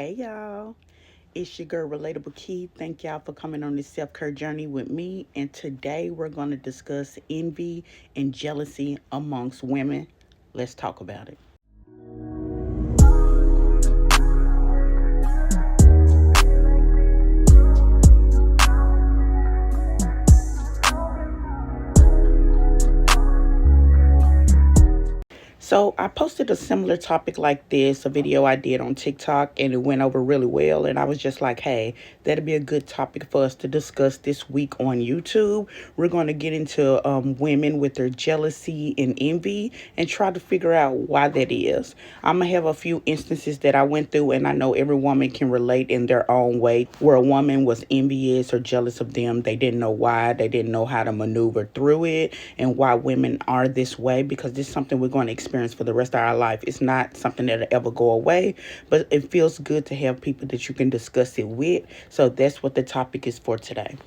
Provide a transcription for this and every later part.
Hey y'all, it's your girl Relatable Key. Thank y'all for coming on this self-care journey with me. And today we're going to discuss envy and jealousy amongst women. Let's talk about it. So I posted a similar topic like this, a video I did on TikTok, and it went over really well. And I was just like, hey, that'd be a good topic for us to discuss this week on YouTube. We're going to get into women with their jealousy and envy and try to figure out why that is. I'm going to have a few instances that I went through, and I know every woman can relate in their own way, where a woman was envious or jealous of them. They didn't know why, they didn't know how to maneuver through it, and why women are this way, because this is something we're going to experience for the rest of our life. It's not something that'll ever go away, but it feels good to have people that you can discuss it with. So that's what the topic is for today.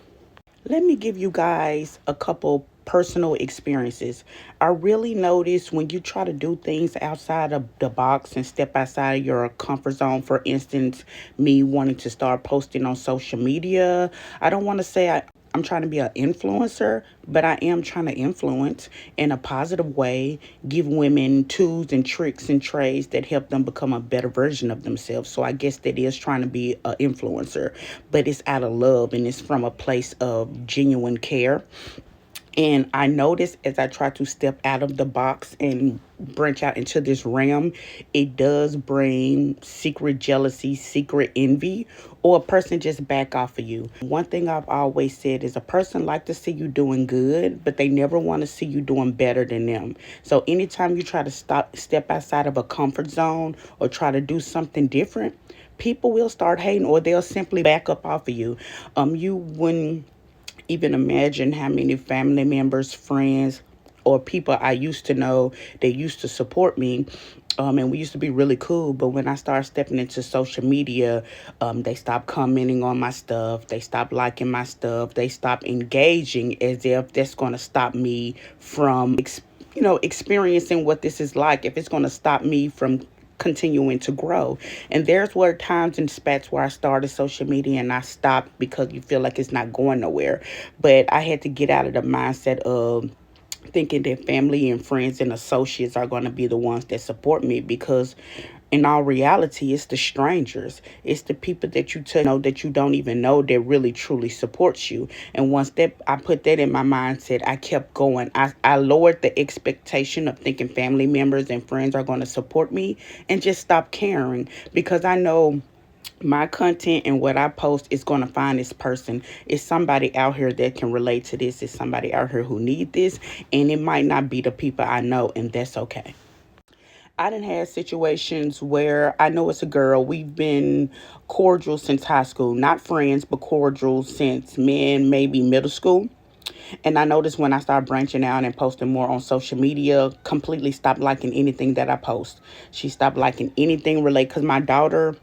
Let me give you guys a couple personal experiences. I really notice when you try to do things outside of the box and step outside of your comfort zone. For instance, me wanting to start posting on social media. I don't want to say I'm trying to be an influencer, but I am trying to influence in a positive way, give women tools and tricks and trades that help them become a better version of themselves. So I guess that is trying to be an influencer, but it's out of love and it's from a place of genuine care. And I noticed as I try to step out of the box and branch out into this realm, it does bring secret jealousy, secret envy, or a person just back off of you. One thing I've always said is a person like to see you doing good, but they never want to see you doing better than them. So anytime you try to step outside of a comfort zone or try to do something different, people will start hating or they'll simply back up off of you. You wouldn't even imagine how many family members, friends, or people I used to know that used to support me. And we used to be really cool. But when I started stepping into social media, they stopped commenting on my stuff. They stopped liking my stuff. They stopped engaging as if that's going to stop me from, experiencing what this is like. If it's going to stop me from continuing to grow. And there's where times and spats where I started social media and I stopped because you feel like it's not going nowhere. But I had to get out of the mindset of thinking that family and friends and associates are going to be the ones that support me, because in all reality, it's the strangers. It's the people that know that you don't even know that really truly supports you. And once that I put that in my mindset, I kept going. I lowered the expectation of thinking family members and friends are going to support me and just stop caring, because I know my content and what I post is going to find this person. It's somebody out here that can relate to this. It's somebody out here who need this. And it might not be the people I know, and that's okay. I done had situations where I know it's a girl. We've been cordial since high school. Not friends, but cordial since maybe middle school. And I noticed when I started branching out and posting more on social media, completely stopped liking anything that I post. She stopped liking anything related, because my daughter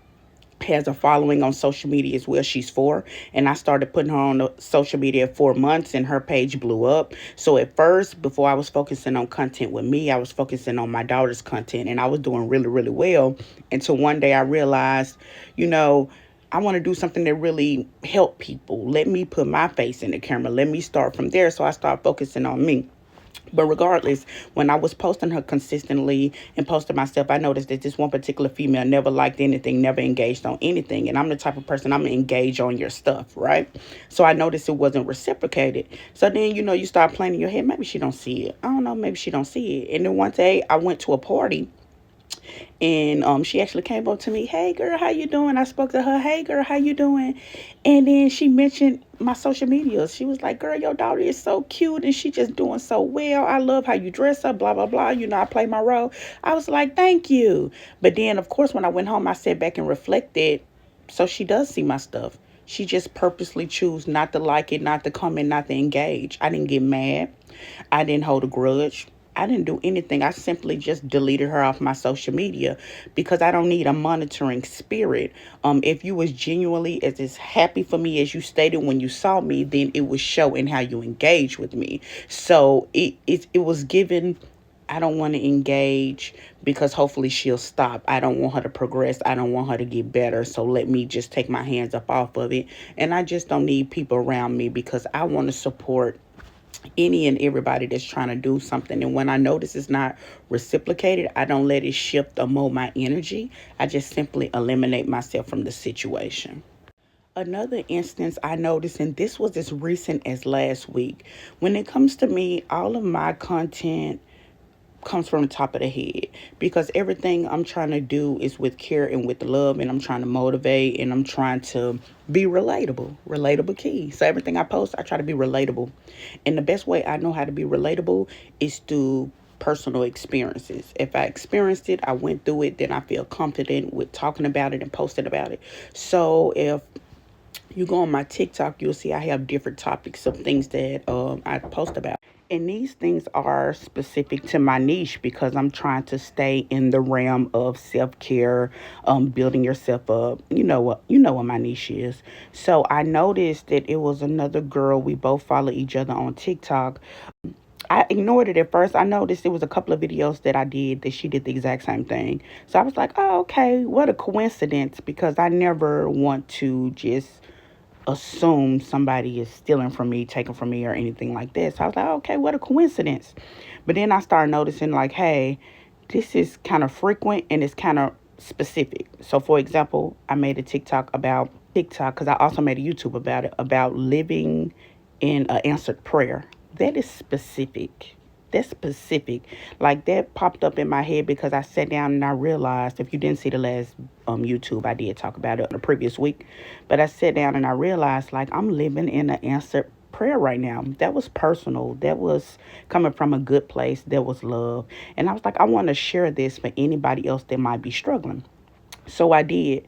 has a following on social media as well. She's 4, and I started putting her on the social media at 4 months, and her page blew up. So at first, before I was focusing on content with me, I was focusing on my daughter's content, and I was doing really, really well, until one day I realized, I want to do something that really help people. Let me put my face in the camera. Let me start from there. So I started focusing on me. But regardless, when I was posting her consistently and posting myself, I noticed that this one particular female never liked anything, never engaged on anything. And I'm the type of person, I'm going to engage on your stuff, right? So I noticed it wasn't reciprocated. So then, you start playing in your head, maybe she don't see it. I don't know, maybe she don't see it. And then one day I went to a party, and she actually came up to me, hey girl, how you doing? I spoke to her, hey girl, how you doing? And then she mentioned my social media. She was like, girl, your daughter is so cute and she just doing so well. I love how you dress up, blah, blah, blah. I play my role. I was like, thank you. But then, of course, when I went home, I sat back and reflected. So she does see my stuff. She just purposely choose not to like it, not to comment, not to engage. I didn't get mad. I didn't hold a grudge. I didn't do anything. I simply just deleted her off my social media, because I don't need a monitoring spirit. If you was genuinely as happy for me as you stated when you saw me, then it would show in how you engage with me. So it was given I don't want to engage because hopefully she'll stop. I don't want her to progress. I don't want her to get better. So let me just take my hands up off of it. And I just don't need people around me because I want to support any and everybody that's trying to do something. And when I notice it's not reciprocated, I don't let it shift or mold my energy. I just simply eliminate myself from the situation. Another instance I noticed, and this was as recent as last week, when it comes to me, all of my content comes from the top of the head because everything I'm trying to do is with care and with love, and I'm trying to motivate and I'm trying to be relatable key. So everything I post, I try to be relatable, and the best way I know how to be relatable is through personal experiences. If I experienced it, I went through it, then I feel confident with talking about it and posting about it. So if you go on my TikTok, you'll see I have different topics of things that I post about. And these things are specific to my niche because I'm trying to stay in the realm of self-care, building yourself up. You know what my niche is. So I noticed that it was another girl. We both follow each other on TikTok. I ignored it at first. I noticed there was a couple of videos that I did that she did the exact same thing. So I was like, oh, okay, what a coincidence, because I never want to just assume somebody is stealing from me, taking from me, or anything like that. So I was like, okay, what a coincidence. But then I started noticing, like, hey, this is kind of frequent and it's kind of specific. So, for example, I made a TikTok about TikTok because I also made a YouTube about it, about living in an answered prayer. That is specific. That's specific. Like, that popped up in my head because I sat down and I realized, if you didn't see the last YouTube, I did talk about it the previous week, but I sat down and I realized, like, I'm living in an answered prayer right now. That was personal. That was coming from a good place. That was love. And I was like, I want to share this for anybody else that might be struggling. So I did.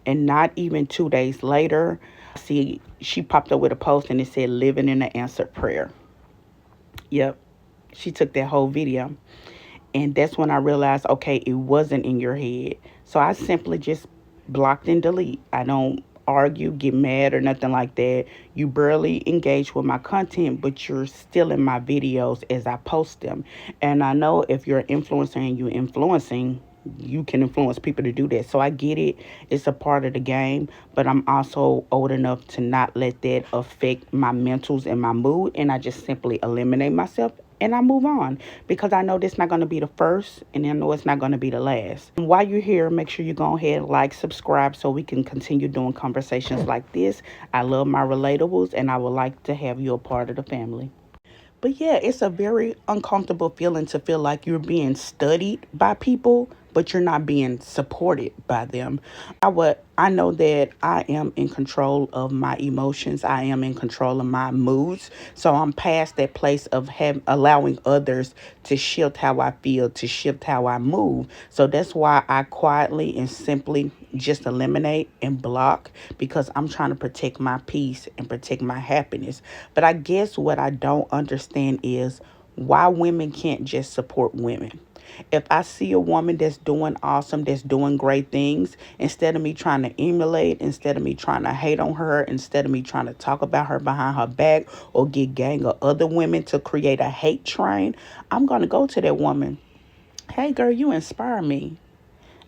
And not even 2 days later, see, she popped up with a post and it said, living in an answered prayer. Yep. She took that whole video. And that's when I realized, okay, it wasn't in your head. So I simply just blocked and delete. I don't argue, get mad, or nothing like that. You barely engage with my content, but you're still in my videos as I post them. And I know if you're an influencer and you're influencing, you can influence people to do that. So I get it. It's a part of the game, but I'm also old enough to not let that affect my mentals and my mood. And I just simply eliminate myself and I move on because I know this not going to be the first, and I know it's not going to be the last. And while you're here, make sure you go ahead and like, subscribe, so we can continue doing conversations like this. I love my relatables, and I would like to have you a part of the family. But yeah, it's a very uncomfortable feeling to feel like you're being studied by people, but you're not being supported by them. I know that I am in control of my emotions. I am in control of my moods. So I'm past that place of allowing others to shift how I feel, to shift how I move. So that's why I quietly and simply just eliminate and block, because I'm trying to protect my peace and protect my happiness. But I guess what I don't understand is why women can't just support women. If I see a woman that's doing awesome, that's doing great things, instead of me trying to emulate, instead of me trying to hate on her, instead of me trying to talk about her behind her back or get gang of other women to create a hate train, I'm going to go to that woman. Hey, girl, you inspire me.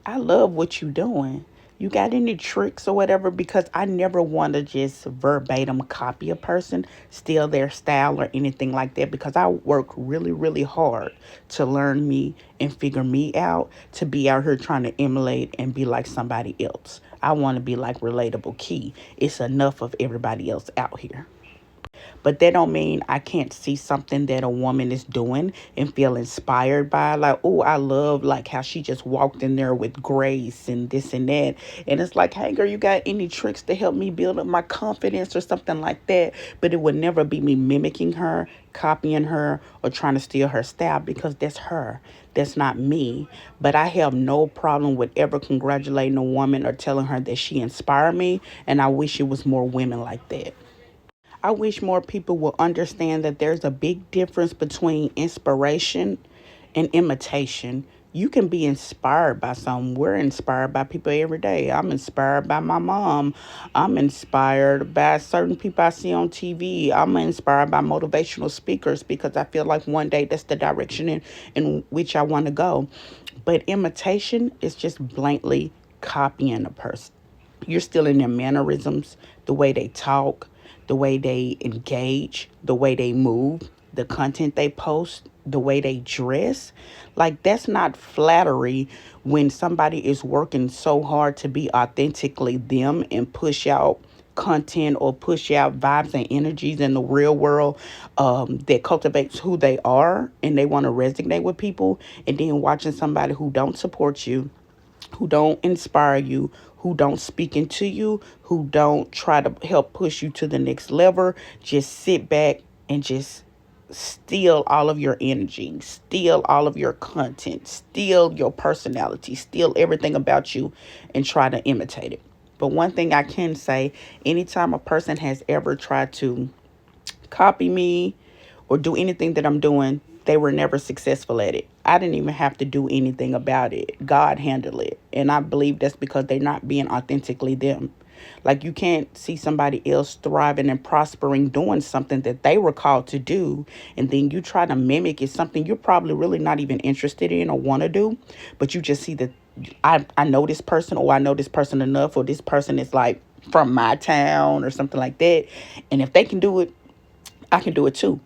I love what you're doing. You got any tricks or whatever? Because I never want to just verbatim copy a person, steal their style or anything like that, because I work really, really hard to learn me and figure me out, to be out here trying to emulate and be like somebody else. I want to be like Relatable Key. It's enough of everybody else out here. But that don't mean I can't see something that a woman is doing and feel inspired by. Like, oh, I love like how she just walked in there with grace and this and that. And it's like, hey, girl, you got any tricks to help me build up my confidence or something like that? But it would never be me mimicking her, copying her, or trying to steal her style, because that's her. That's not me. But I have no problem with ever congratulating a woman or telling her that she inspired me. And I wish it was more women like that. I wish more people will understand that there's a big difference between inspiration and imitation. You can be inspired by some. We're inspired by people every day. I'm inspired by my mom. I'm inspired by certain people I see on TV. I'm inspired by motivational speakers because I feel like one day that's the direction in which I want to go. But imitation is just blankly copying a person. You're stealing their mannerisms, the way they talk, the way they engage, the way they move, the content they post, the way they dress. Like, that's not flattery when somebody is working so hard to be authentically them and push out content or push out vibes and energies in the real world that cultivates who they are and they want to resonate with people. And then watching somebody who don't support you, who don't inspire you, who don't speak into you, who don't try to help push you to the next level, just sit back and just steal all of your energy, steal all of your content, steal your personality, steal everything about you and try to imitate it. But one thing I can say, anytime a person has ever tried to copy me or do anything that I'm doing, they were never successful at it. I didn't even have to do anything about it. God handled it. And I believe that's because they're not being authentically them. Like, you can't see somebody else thriving and prospering doing something that they were called to do, and then you try to mimic it, something you're probably really not even interested in or want to do, but you just see that I know this person, or I know this person enough, or this person is like from my town or something like that. And if they can do it, I can do it too.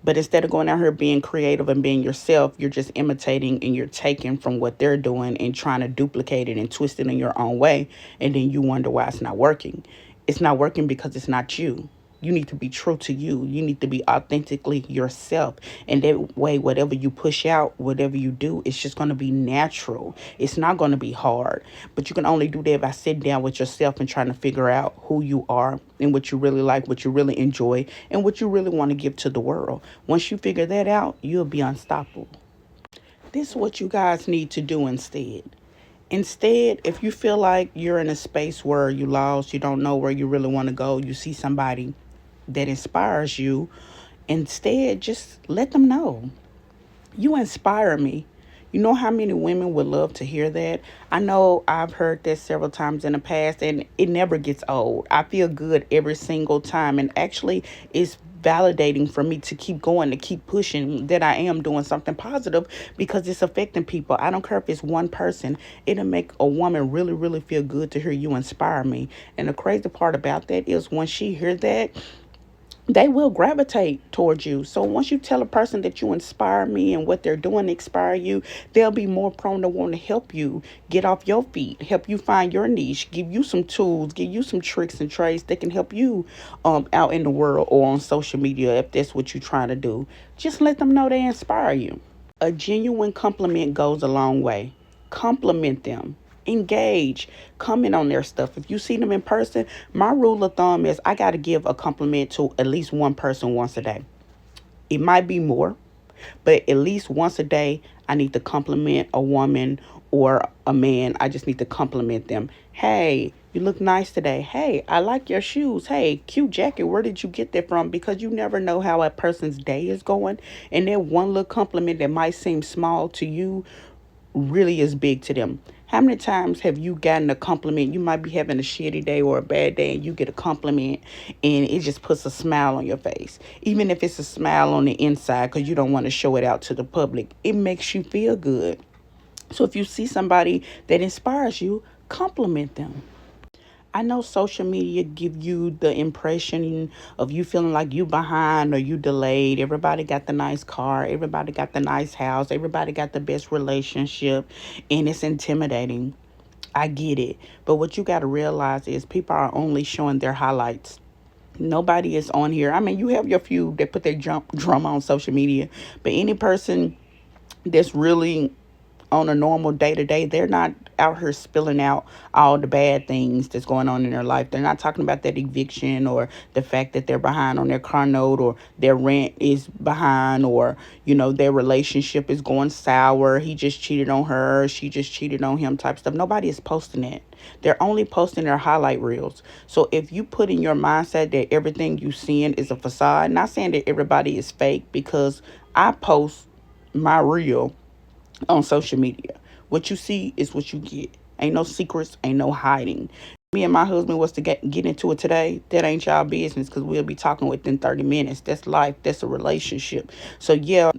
But instead of going out here being creative and being yourself, you're just imitating and you're taking from what they're doing and trying to duplicate it and twist it in your own way. And then you wonder why it's not working. It's not working because it's not you. You need to be true to you. You need to be authentically yourself. And that way, whatever you push out, whatever you do, it's just going to be natural. It's not going to be hard. But you can only do that by sitting down with yourself and trying to figure out who you are and what you really like, what you really enjoy, and what you really want to give to the world. Once you figure that out, you'll be unstoppable. This is what you guys need to do instead. Instead, if you feel like you're in a space where you lost, you don't know where you really want to go, you see somebody that inspires you, instead, just let them know. You inspire me. You know how many women would love to hear that? I know I've heard that several times in the past, and it never gets old. I feel good every single time. And actually, it's validating for me to keep going, to keep pushing that I am doing something positive because it's affecting people. I don't care if it's one person. It'll make a woman really, really feel good to hear you inspire me. And the crazy part about that is when she hears that, they will gravitate towards you. So once you tell a person that you inspire me and what they're doing inspire you, they'll be more prone to want to help you get off your feet, help you find your niche, give you some tools, give you some tricks and trades that can help you out in the world or on social media if that's what you're trying to do. Just let them know they inspire you. A genuine compliment goes a long way. Compliment them. Engage. Comment on their stuff. If you see them in person, my rule of thumb is I got to give a compliment to at least one person once a day. It might be more, but at least once a day, I need to compliment a woman or a man. I just need to compliment them. Hey, you look nice today. Hey, I like your shoes. Hey, cute jacket. Where did you get that from? Because you never know how a person's day is going. And that one little compliment that might seem small to you really is big to them. How many times have you gotten a compliment? You might be having a shitty day or a bad day and you get a compliment and it just puts a smile on your face. Even if it's a smile on the inside because you don't want to show it out to the public, it makes you feel good. So if you see somebody that inspires you, compliment them. I know social media give you the impression of you feeling like you behind or you delayed. Everybody got the nice car. Everybody got the nice house. Everybody got the best relationship. And it's intimidating. I get it. But what you got to realize is people are only showing their highlights. Nobody is on here. I mean, you have your few that put their drum on social media. But any person that's really on a normal day to day, they're not out here spilling out all the bad things that's going on in their life. They're not talking about that eviction or the fact that they're behind on their car note or their rent is behind or, their relationship is going sour. He just cheated on her. She just cheated on him type stuff. Nobody is posting that. They're only posting their highlight reels. So if you put in your mindset that everything you seeing is a facade, not saying that everybody is fake because I post my reel on social media. What you see is what you get. Ain't no secrets, ain't no hiding. Me and my husband was to get into it today. That ain't y'all business because we'll be talking within 30 minutes. That's life. That's a relationship. So, yeah,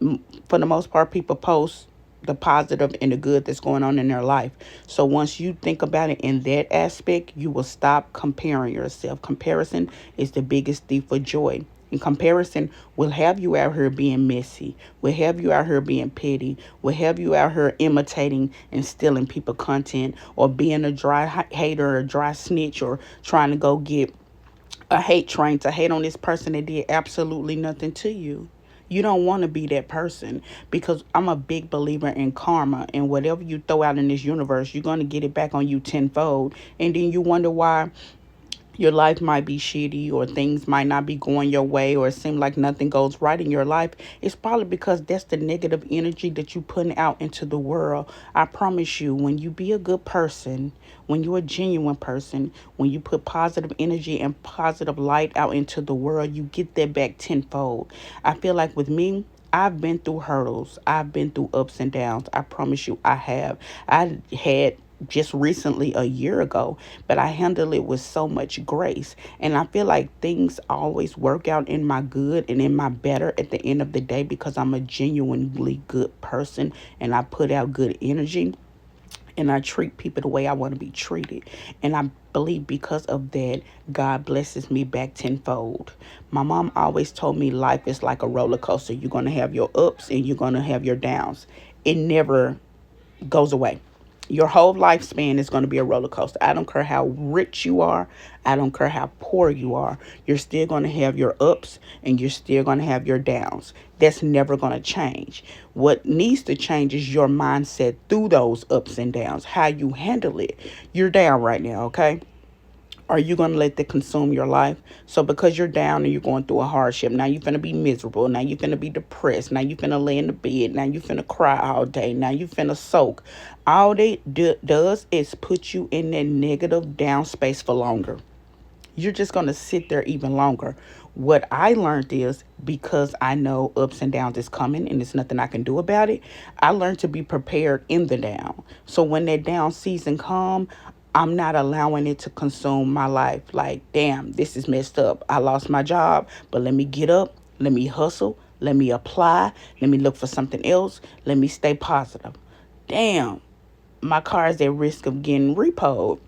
for the most part, people post the positive and the good that's going on in their life. So once you think about it in that aspect, you will stop comparing yourself. Comparison is the biggest thief of joy. And comparison will have you out here being messy, will have you out here being petty, will have you out here imitating and stealing people content, or being a dry hater or a dry snitch, or trying to go get a hate train to hate on this person that did absolutely nothing to you. You don't want to be that person, because I'm a big believer in karma, and whatever you throw out in this universe, you're going to get it back on you tenfold. And then you wonder why your life might be shitty, or things might not be going your way, or it seems like nothing goes right in your life. It's probably because that's the negative energy that you putting out into the world. I promise you, when you be a good person, when you're a genuine person, when you put positive energy and positive light out into the world, you get that back tenfold. I feel like with me, I've been through hurdles. I've been through ups and downs. I promise you, I have. I had just recently a year ago, but I handle it with so much grace. And I feel like things always work out in my good and in my better at the end of the day, because I'm a genuinely good person and I put out good energy and I treat people the way I want to be treated. And I believe because of that, God blesses me back tenfold. My mom always told me life is like a roller coaster. You're going to have your ups and you're going to have your downs. It never goes away. Your whole lifespan is going to be a roller coaster. I don't care how rich you are. I don't care how poor you are. You're still going to have your ups and you're still going to have your downs. That's never going to change. What needs to change is your mindset through those ups and downs, how you handle it. You're down right now, okay? Are you going to let that consume your life? So because you're down and you're going through a hardship, now you're finna be miserable. Now you're finna be depressed. Now you're finna lay in the bed. Now you're finna cry all day. Now you're finna soak. All that does is put you in that negative down space for longer. You're just going to sit there even longer. What I learned is, because I know ups and downs is coming and there's nothing I can do about it, I learned to be prepared in the down. So when that down season come, I'm not allowing it to consume my life. Like, damn, this is messed up. I lost my job, but let me get up, let me hustle, let me apply, let me look for something else, let me stay positive. Damn, my car is at risk of getting repoed.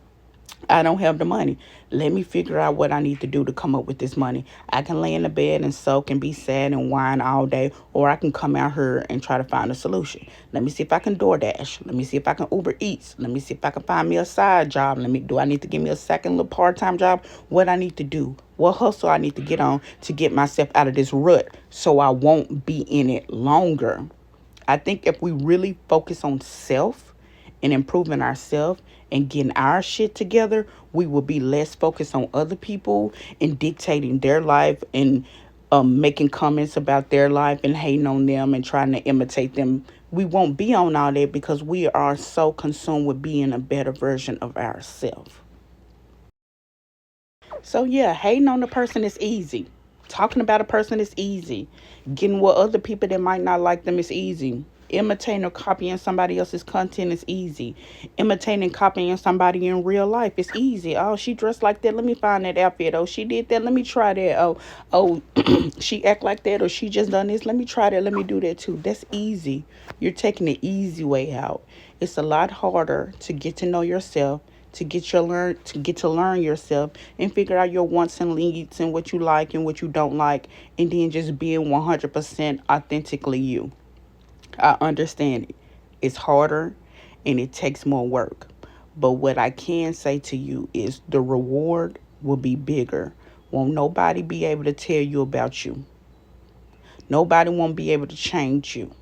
I don't have the money. Let me figure out what I need to do to come up with this money. I can lay in the bed and soak and be sad and whine all day, or I can come out here and try to find a solution. Let me see if I can DoorDash. Let me see if I can Uber Eats. Let me see if I can find me a side job. Do I need to give me a second little part-time job? What I need to do? What hustle I need to get on to get myself out of this rut so I won't be in it longer. I think if we really focus on self and improving ourselves and getting our shit together, we will be less focused on other people and dictating their life and making comments about their life and hating on them and trying to imitate them. We won't be on all that because we are so consumed with being a better version of ourselves. So yeah, hating on the person is easy. Talking about a person is easy. Getting with other people that might not like them is easy. Imitating or copying somebody else's content is easy. Imitating and copying somebody in real life is easy. Oh, she dressed like that. Let me find that outfit. Oh, she did that. Let me try that. Oh, she act like that, or she just done this. Let me try that. Let me do that too. That's easy. You're taking the easy way out. It's a lot harder to get to know yourself, to get to learn yourself and figure out your wants and needs and what you like and what you don't like, and then just being 100% authentically you. I understand it. It's harder and it takes more work. But what I can say to you is the reward will be bigger. Won't nobody be able to tell you about you. Nobody won't be able to change you.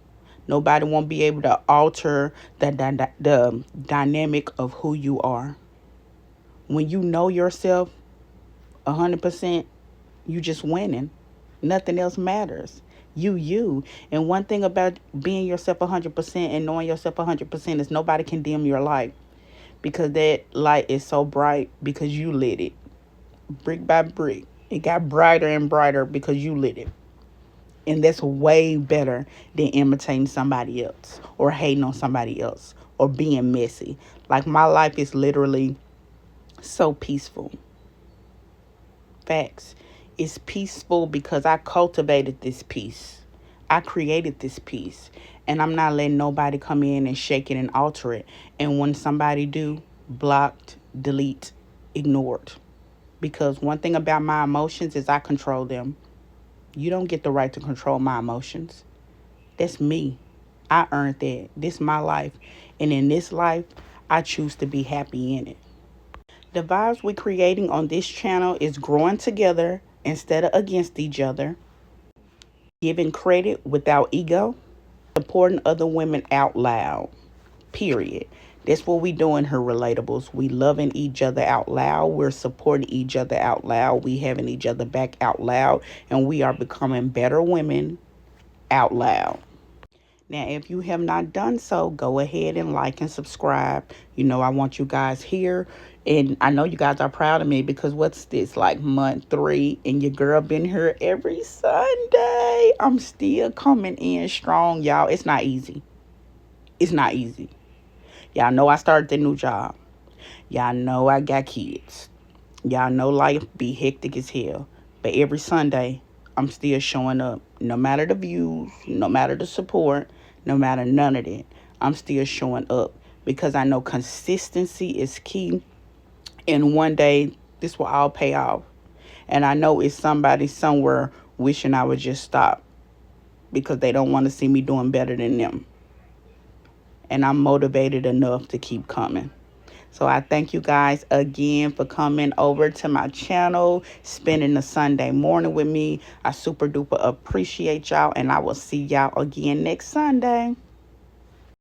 Nobody won't be able to alter the dynamic of who you are. When you know yourself 100%, you just winning. Nothing else matters. You. And one thing about being yourself 100% and knowing yourself 100% is nobody can dim your light, because that light is so bright because you lit it. Brick by brick. It got brighter and brighter because you lit it. And that's way better than imitating somebody else or hating on somebody else or being messy. Like, my life is literally so peaceful. Facts. It's peaceful because I cultivated this peace. I created this peace. And I'm not letting nobody come in and shake it and alter it. And when somebody do, blocked, delete, ignored. Because one thing about my emotions is I control them. You don't get the right to control my emotions. That's me. I earned that. This is my life. And in this life, I choose to be happy in it. The vibes we're creating on this channel is growing together instead of against each other, giving credit without ego, supporting other women out loud. Period. That's what we doing here, Relatables. We loving each other out loud. We're supporting each other out loud. We having each other back out loud. And we are becoming better women out loud. Now, if you have not done so, go ahead and like and subscribe. You know, I want you guys here. And I know you guys are proud of me because what's this, like month 3? And your girl been here every Sunday. I'm still coming in strong, y'all. It's not easy. It's not easy. Y'all know I started the new job. Y'all know I got kids. Y'all know life be hectic as hell. But every Sunday, I'm still showing up. No matter the views, no matter the support, no matter none of that. I'm still showing up because I know consistency is key. And one day, this will all pay off. And I know it's somebody somewhere wishing I would just stop because they don't want to see me doing better than them. And I'm motivated enough to keep coming. So I thank you guys again for coming over to my channel, spending the Sunday morning with me. I super duper appreciate y'all, and I will see y'all again next Sunday.